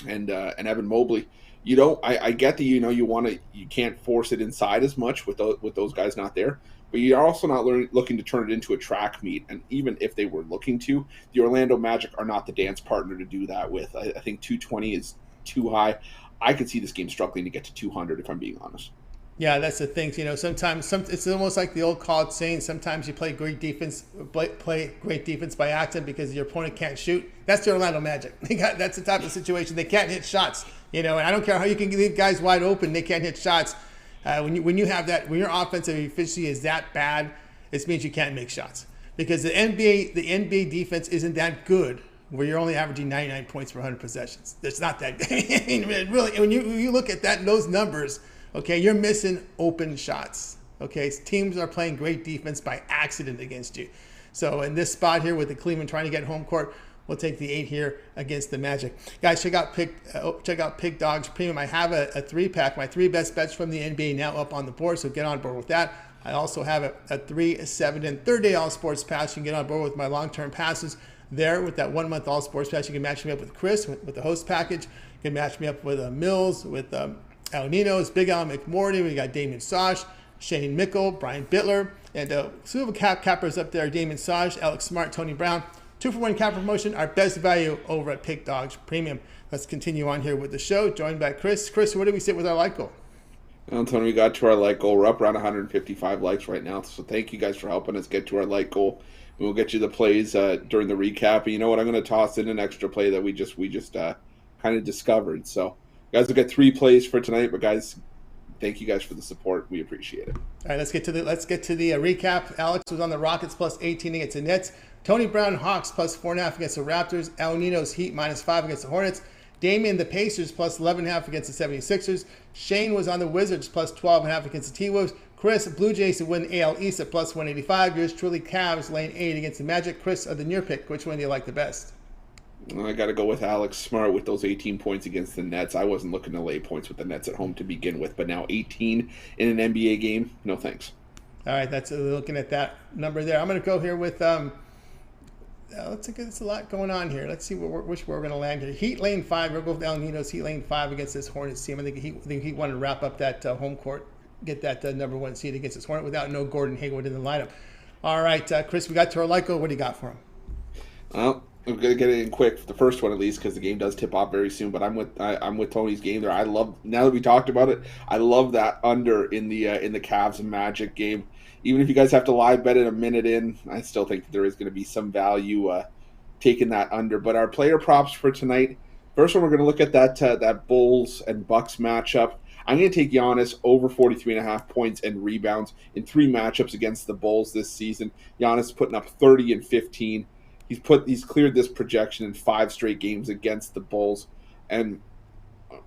and Evan Mobley, I get that you can't force it inside as much with those guys not there, but you're also not looking to turn it into a track meet. And even if they were looking to, the Orlando Magic are not the dance partner to do that with. I think 220 is too high. I could see this game struggling to get to 200 if I'm being honest. Yeah, that's the thing. Sometimes it's almost like the old college saying, sometimes you play great defense by accident because your opponent can't shoot. That's the Orlando Magic. That's the type of situation. They can't hit shots. And I don't care how you can leave guys wide open, they can't hit shots. When you have that, when your offensive efficiency is that bad, it means you can't make shots. Because the NBA defense isn't that good, where you're only averaging 99 points per 100 possessions. It's not that good. I mean, really, when you look at those numbers, okay, you're missing open shots. Okay, teams are playing great defense by accident against you. So in this spot here with the Cleveland trying to get home court, we'll take the 8 here against the Magic. Guys, check out Pick Dogs Premium. I have a 3-pack, my 3 best bets from the NBA now up on the board, so get on board with that. I also have a 3, 7, and 3rd-day all-sports pass. You can get on board with my long-term passes there with that 1-month all-sports pass. You can match me up with Chris with the host package. You can match me up with Mills, with Ninos, Big Al McMorty. We got Damian Sosh. Shane Mickle, Brian Bittler, and two of the cappers up there, Damian Sosh, Alex Smart, Tony Brown. 2-for-1 cap promotion, our best value over at Pick Dogs Premium. Let's continue on here with the show, joined by Chris. Chris, where do we sit with our like goal? Well, Tony, we got to our like goal. We're up around 155 likes right now, so thank you guys for helping us get to our like goal. We'll get you the plays during the recap. And you know what? I'm going to toss in an extra play that we just kind of discovered. So, guys, will get 3 plays for tonight. But guys, thank you guys for the support. We appreciate it. All right, let's get to the recap. Alex was on the Rockets plus 18 against the Nets. Tony Brown Hawks plus 4.5 against the Raptors. El Ninos Heat minus 5 against the Hornets. Damian the Pacers plus 11.5 against the 76ers. Shane was on the Wizards plus 12.5 against the T-Wolves. Chris, Blue Jays to win AL East at plus 185. Yours truly, Cavs laying 8 against the Magic. Chris, other than your pick, which one do you like the best? I got to go with Alex Smart with those 18 points against the Nets. I wasn't looking to lay points with the Nets at home to begin with, but now 18 in an NBA game, no thanks. All right, that's looking at that number there. I'm going to go here with let's see, there's a lot going on here. Let's see which we're going to land here. Heat lane 5. We'll go with El Ninos. Heat lane 5 against this Hornets team. I think he wanted to wrap up that home court, get that number 1 seed against this Hornet without no Gordon Hayward in the lineup. All right, Chris, we got to our like goal. What do you got for him? Well, I'm gonna get it in quick, the first one at least, because the game does tip off very soon. But I'm with Tony's game there. I love, now that we talked about it, I love that under in the Cavs and Magic game. Even if you guys have to live bet it a minute in, I still think that there is going to be some value taking that under. But our player props for tonight, first one we're going to look at that Bulls and Bucks matchup. I'm going to take Giannis over 43.5 points and rebounds in 3 matchups against the Bulls this season. Giannis putting up 30 and 15. He's cleared this projection in 5 straight games against the Bulls. And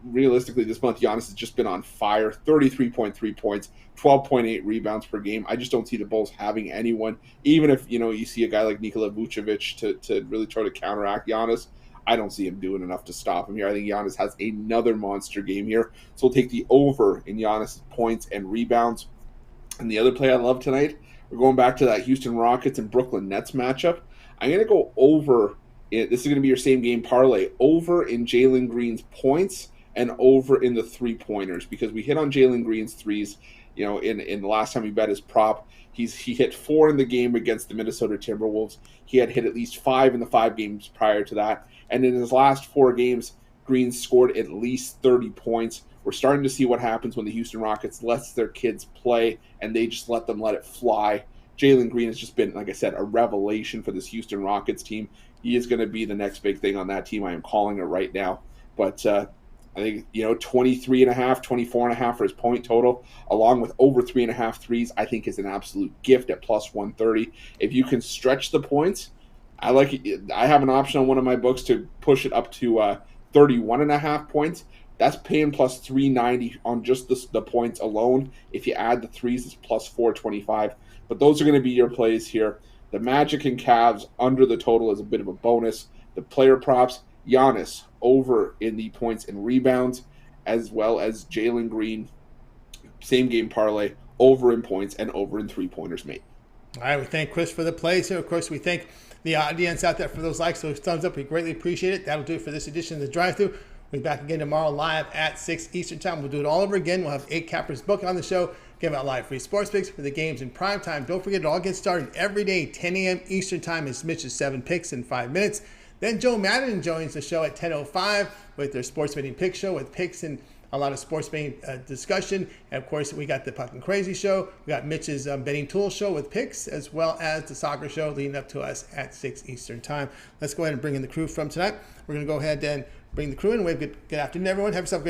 realistically, this month, Giannis has just been on fire. 33.3 points, 12.8 rebounds per game. I just don't see the Bulls having anyone. Even if, you see a guy like Nikola Vucevic to really try to counteract Giannis, I don't see him doing enough to stop him here. I think Giannis has another monster game here. So we'll take the over in Giannis' points and rebounds. And the other play I love tonight, we're going back to that Houston Rockets and Brooklyn Nets matchup. I'm going to go over. This is going to be your same game parlay. Over in Jalen Green's points and over in the 3-pointers, because we hit on Jalen Green's threes. In the last time we bet his prop, he hit 4 in the game against the Minnesota Timberwolves. He had hit at least 5 in the 5 games prior to that. And in his last 4 games, Green scored at least 30 points. We're starting to see what happens when the Houston Rockets lets their kids play and they just let it fly. Jalen Green has just been, like I said, a revelation for this Houston Rockets team. He is going to be the next big thing on that team. I am calling it right now. But I think, 23.5, 24.5 for his point total, along with over 3.5 threes, I think is an absolute gift at plus 130. If you can stretch the points, I like it. I have an option on one of my books to push it up to 31.5 points. That's paying plus 390 on just the points alone. If you add the threes, it's plus 425. But those are going to be your plays here. The Magic and Cavs under the total is a bit of a bonus. The player props, Giannis over in the points and rebounds, as well as Jalen Green, same game parlay, over in points and over in 3-pointers made. All right, we thank Chris for the plays here. Of course, we thank the audience out there for those likes, those thumbs up. We greatly appreciate it. That'll do it for this edition of the Drive-Thru. We'll be back again tomorrow live at 6 Eastern Time. We'll do it all over again. We'll have 8 cappers booked on the show, give out live free sports picks for the games in prime time. Don't forget, it all gets started every day, 10 a.m. Eastern Time, as Mitch's 7 picks in 5 minutes. Then Joe Madden joins the show at 10:05 with their sports betting pick show with picks and a lot of sports betting discussion. And of course, we got the Puck and Crazy show. We got Mitch's betting tool show with picks, as well as the soccer show leading up to us at 6 Eastern Time. Let's go ahead and bring in the crew from tonight. We're going to go ahead and bring the crew in. Good afternoon, everyone. Have yourself a good